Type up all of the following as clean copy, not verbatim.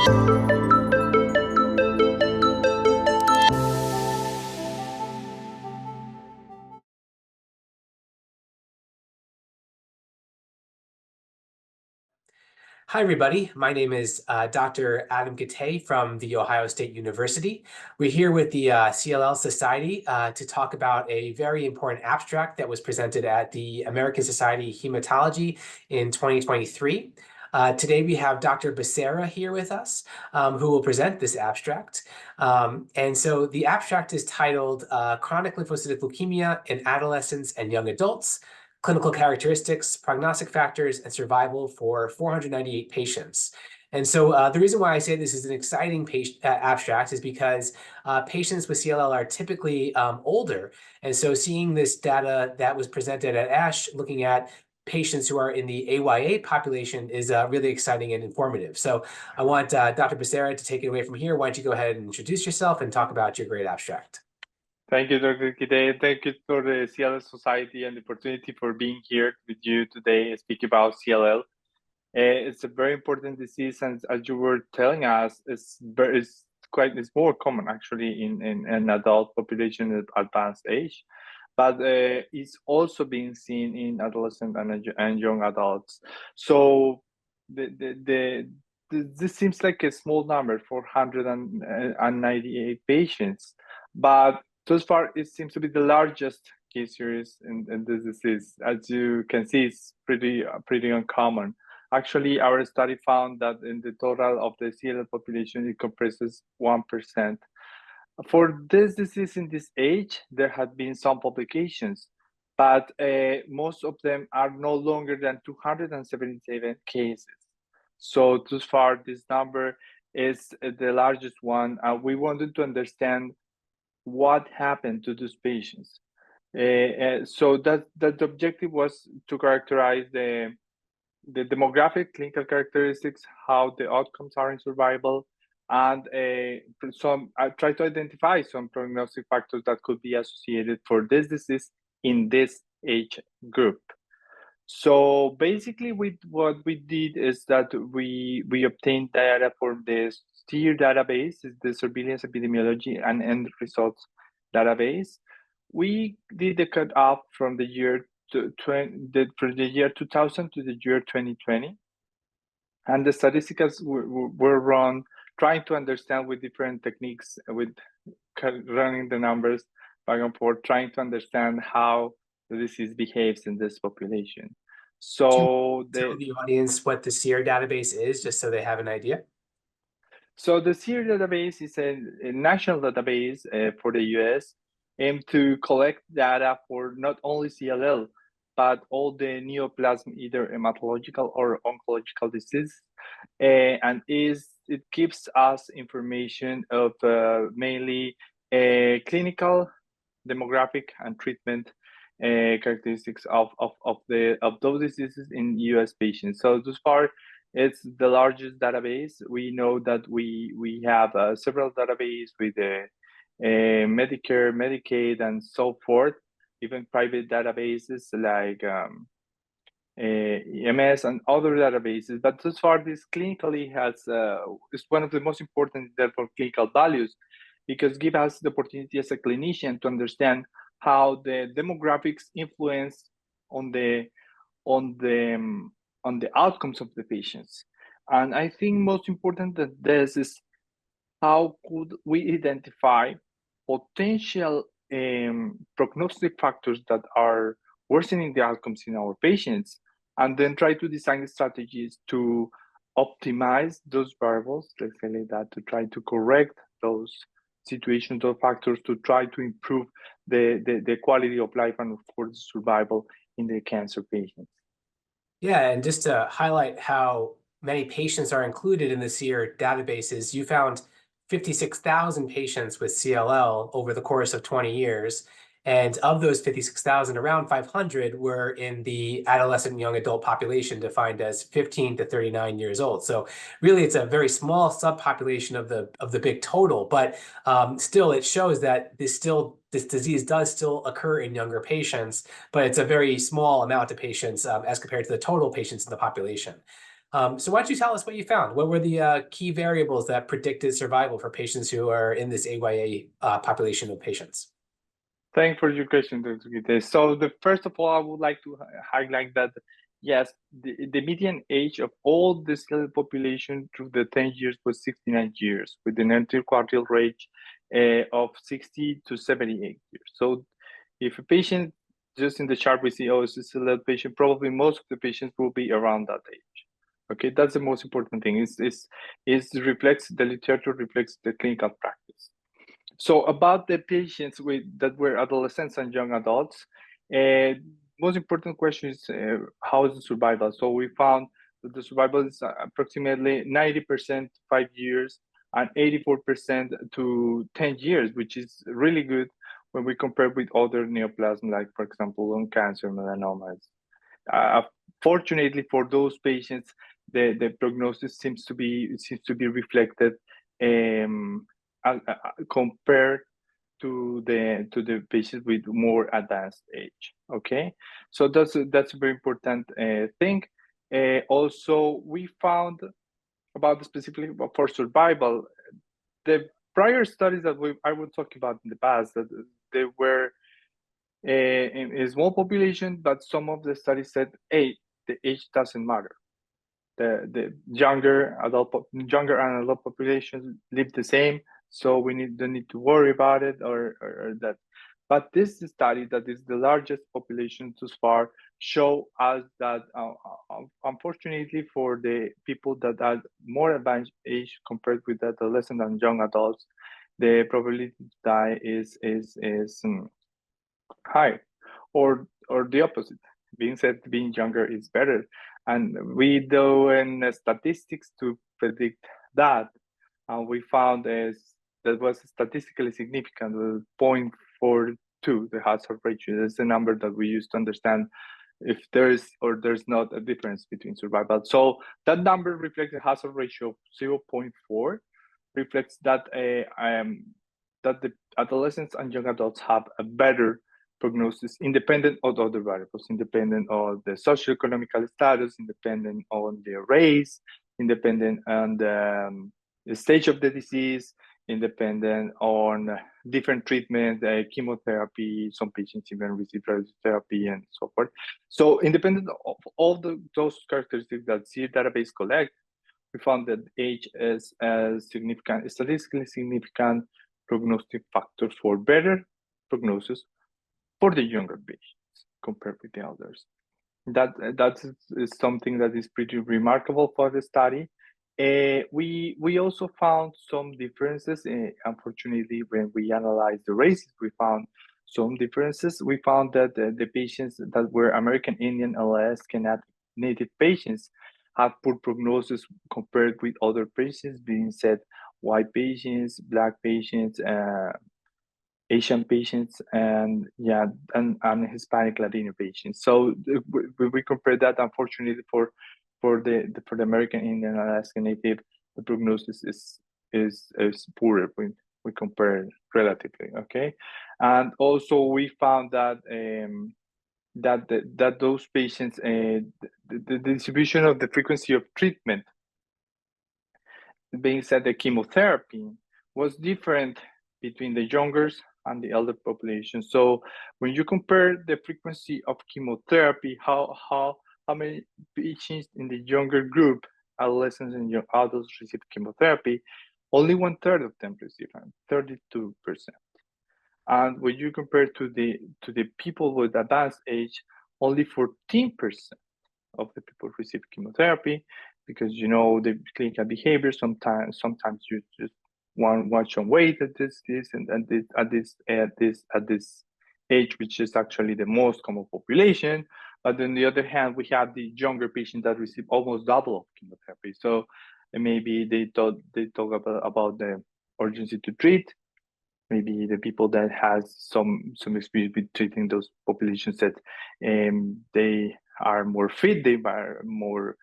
Hi, everybody. My name is Dr. Adam Gate from The Ohio State University. We're here with the CLL Society to talk about a very important abstract that was presented at the American Society of Hematology in 2023. Today, we have Dr. Becerra here with us, who will present this abstract. And so the abstract is titled Chronic Lymphocytic Leukemia in Adolescents and Young Adults, Clinical Characteristics, Prognostic Factors, and Survival for 498 patients. And so the reason why I say this is an exciting abstract is because patients with CLL are typically older. And so seeing this data that was presented at ASH, looking at patients who are in the AYA population is really exciting and informative. So I want Dr. Becerra to take it away from here. Why don't you go ahead and introduce yourself and talk about your great abstract. Thank you, Dr. Kide. Thank you for the CLL Society and the opportunity for being here with you today, speaking about CLL. It's a very important disease, and as you were telling us, it's more common actually in adult population at advanced age, but it's also being seen in adolescent and young adults. So this seems like a small number, 498 patients, but so far, it seems to be the largest case series in this disease. As you can see, it's pretty uncommon. Actually, our study found that in the total of the CLL population, it comprises 1%. For this disease in this age, there had been some publications, but most of them are no longer than 277 cases. So thus far, this number is the largest one. We wanted to understand what happened to those patients. So that the objective was to characterize the demographic clinical characteristics, how the outcomes are in survival, and try to identify some prognostic factors that could be associated for this disease in this age group. So basically, what we did is that we obtained data for the SEER database, is the Surveillance Epidemiology and End Results database. We did the cutoff from the year from the year 2000 to the year 2020, and the statistics were run trying to understand with different techniques, with running the numbers back and forth, trying to understand how the disease behaves in this population. So tell the audience what the SEER database is, just so they have an idea. So the SEER database is a national database for the US, aimed to collect data for not only CLL, but all the neoplasm, either hematological or oncological disease. And it gives us information of mainly clinical, demographic, and treatment characteristics of those diseases in US patients. So thus far, it's the largest database. We know that we have several databases with Medicare, Medicaid, and so forth, even private databases like EMS and other databases. But so far, this clinically is one of the most important therefore clinical values, because give us the opportunity as a clinician to understand how the demographics influence on the outcomes of the patients. And I think most important than this is how could we identify potential prognostic factors that are worsening the outcomes in our patients, and then try to design strategies to optimize those variables, let's say like that, to try to correct those situations or factors to try to improve the quality of life and of course survival in the cancer patients. Yeah, and just to highlight how many patients are included in the SEER databases, you found 56,000 patients with CLL over the course of 20 years. And of those 56,000, around 500 were in the adolescent and young adult population defined as 15 to 39 years old. So really, it's a very small subpopulation of the big total, but still it shows that this disease does still occur in younger patients, but it's a very small amount of patients as compared to the total patients in the population. So why don't you tell us what you found? What were the key variables that predicted survival for patients who are in this AYA population of patients? Thanks for your question, Dr. Gite. So the first of all, I would like to highlight that yes, the median age of all the CLL population through the 10 years was 69 years, with an entry quartile range of 60 to 78 years. So if a patient, just in the chart we see, oh, it's a CLL patient, probably most of the patients will be around that age. Okay, that's the most important thing. It reflects, the literature reflects the clinical practice. So about the patients that were adolescents and young adults, most important question is how is the survival? So we found that the survival is approximately 90% 5 years and 84% to 10 years, which is really good when we compare with other neoplasms, like, for example, lung cancer, melanomas. Fortunately for those patients, the prognosis seems to be reflected compared to the patients with more advanced age. Okay, so that's a very important thing. Also, we found about specifically for survival, the prior studies that I was talking about in the past, that they were in a small population, but some of the studies said, hey, the age doesn't matter. The younger and adult populations live the same, so we don't need to worry about it or that. But this study, that is the largest population thus far, show us that unfortunately for the people that are more advanced age compared with adolescent and young adults, the probability to die is high, or the opposite. Being said, being younger is better, and we do in statistics to predict that. We found that was statistically significant, 0.42, the hazard ratio. That's the number that we use to understand if there is or there's not a difference between survival. So that number reflects a hazard ratio of 0.4, reflects that that the adolescents and young adults have a better prognosis, independent of other variables, independent of the socioeconomic status, independent on their race, independent on the stage of the disease, independent on different treatment, chemotherapy, some patients even receive radiotherapy and so forth. So independent of all those characteristics that SEER database collect, we found that age is a statistically significant prognostic factor for better prognosis for the younger patients compared with the others. That is something that is pretty remarkable for the study. We also found some differences. Unfortunately, when we analyzed the races, we found some differences. We found that the patients that were American Indian, Alaskan Native patients had poor prognosis compared with other patients, being said white patients, black patients, Asian patients, and Hispanic Latino patients. So we compare that, unfortunately, for the American Indian and Alaska Native, the prognosis is poorer when we compare relatively. Okay, and also we found that that those patients, the distribution of the frequency of treatment, being said the chemotherapy, was different between the younger and the elder population. So when you compare the frequency of chemotherapy, how many patients in the younger group, adolescents and young adults, receive chemotherapy, only 1/3 of them receive, 32%. And when you compare to the people with advanced age, only 14% of the people receive chemotherapy, because the clinical behavior, sometimes you just want some weight at this age, which is actually the most common population. But on the other hand, we have the younger patients that receive almost double of chemotherapy. So maybe they talk about the urgency to treat. Maybe the people that has some experience with treating those populations, that they are more fit, they are more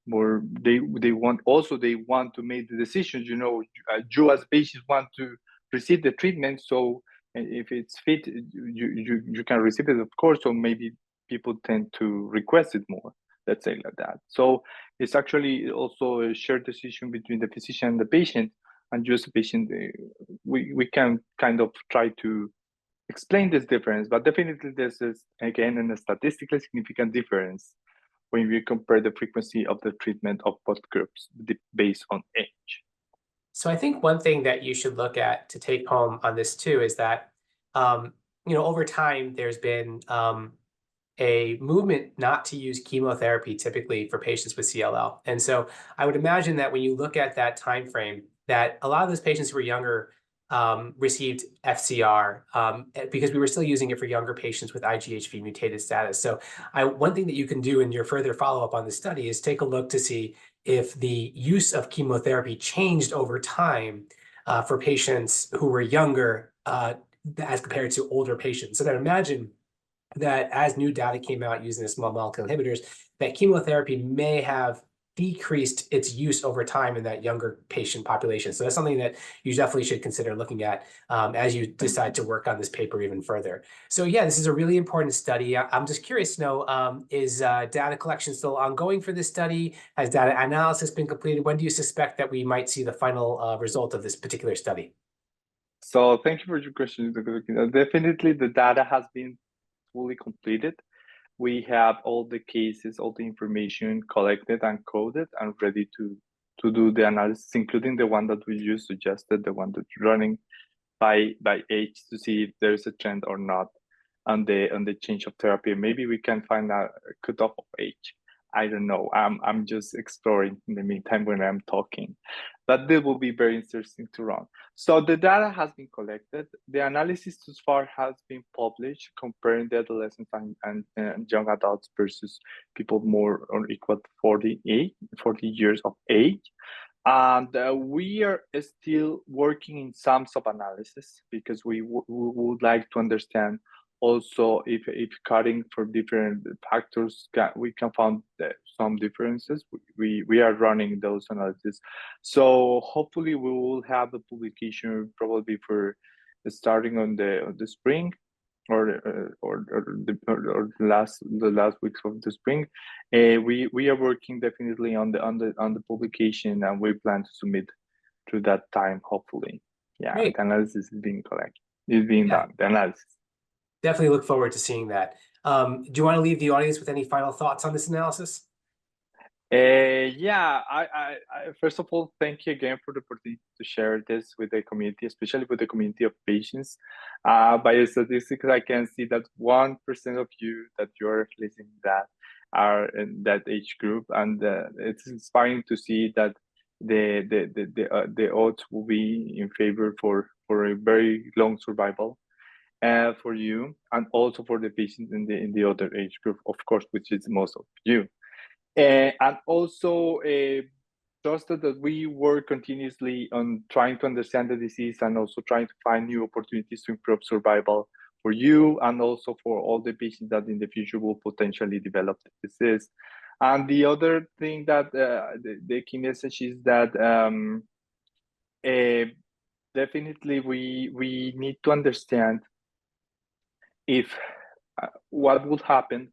they want to make the decisions. You as patients want to receive the treatment, so if it's fit, you can receive it, of course. So maybe people tend to request it more. let's say like that. So it's actually also a shared decision between the physician and the patient, and just the patient. We can kind of try to explain this difference, but definitely this is again a statistically significant difference when we compare the frequency of the treatment of both groups based on age. So I think one thing that you should look at to take home on this too is that, over time, there's been a movement not to use chemotherapy typically for patients with CLL. And so I would imagine that when you look at that time frame, that a lot of those patients who were younger received FCR because we were still using it for younger patients with IGHV mutated status. So one thing that you can do in your further follow-up on the study is take a look to see if the use of chemotherapy changed over time for patients who were younger as compared to older patients. So then imagine that as new data came out using the small molecule inhibitors, that chemotherapy may have decreased its use over time in that younger patient population. So that's something that you definitely should consider looking at as you decide to work on this paper even further. So yeah, this is a really important study. I'm just curious to know, is data collection still ongoing for this study? Has data analysis been completed? When do you suspect that we might see the final result of this particular study? So thank you for your question. Definitely the data has been fully completed. We have all the cases, all the information collected and coded and ready to do the analysis, including the one that we just suggested, the one that's running by age to see if there's a trend or not on the change of therapy. Maybe we can find a cutoff of age. I don't know. I'm just exploring in the meantime when I'm talking, but this will be very interesting to run. So the data has been collected. The analysis so far has been published, comparing the adolescents and young adults versus people more or equal to 40 years of age. And we are still working in some sub-analysis because we would like to understand also if cutting for different factors, we can find some differences. We are running those analyses. So hopefully we will have the publication probably for starting on the spring or the last weeks of the spring. We are working definitely on the publication, and we plan to submit through that time, hopefully. Yeah, Great. the analysis is being done. The analysis. Definitely look forward to seeing that. Do you want to leave the audience with any final thoughts on this analysis? Yeah, I first of all, thank you again for the opportunity to share this with the community, especially with the community of patients. By statistics, I can see that 1% of you that you're listening that are in that age group, and it's inspiring to see that the odds will be in favor for a very long survival for you, and also for the patients in the other age group, of course, which is most of you. And also trusted that we work continuously on trying to understand the disease and also trying to find new opportunities to improve survival for you and also for all the patients that in the future will potentially develop the disease. And the other thing that the key message is that definitely we need to understand if what would happen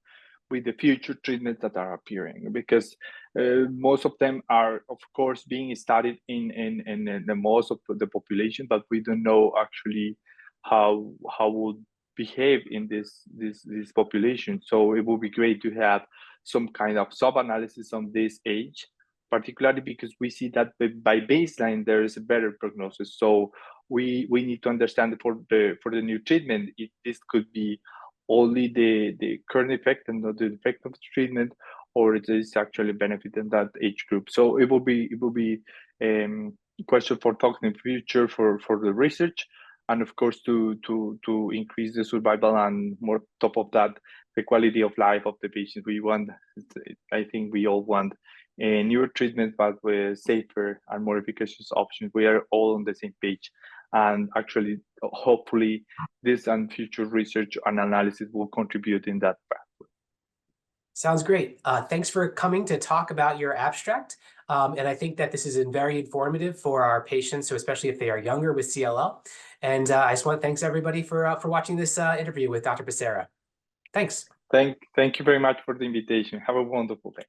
with the future treatments that are appearing, because most of them are, of course, being studied in the most of the population, but we don't know actually how would behave in this population. So it would be great to have some kind of sub-analysis on this age, particularly because we see that by baseline there is a better prognosis. So we need to understand for the new treatment, this could be only the current effect and not the effect of the treatment, or it is actually benefiting that age group. So it will be a question for talking in the future for the research, and of course to increase the survival and more top of that the quality of life of the patient. We want, I think we all want a newer treatment, but with safer and more efficacious options. We are all on the same page. And actually, hopefully, this and future research and analysis will contribute in that pathway. Sounds great. Thanks for coming to talk about your abstract. And I think that this is very informative for our patients, so especially if they are younger with CLL. And I just want to thanks everybody for watching this interview with Dr. Becerra. Thanks. Thank you very much for the invitation. Have a wonderful day.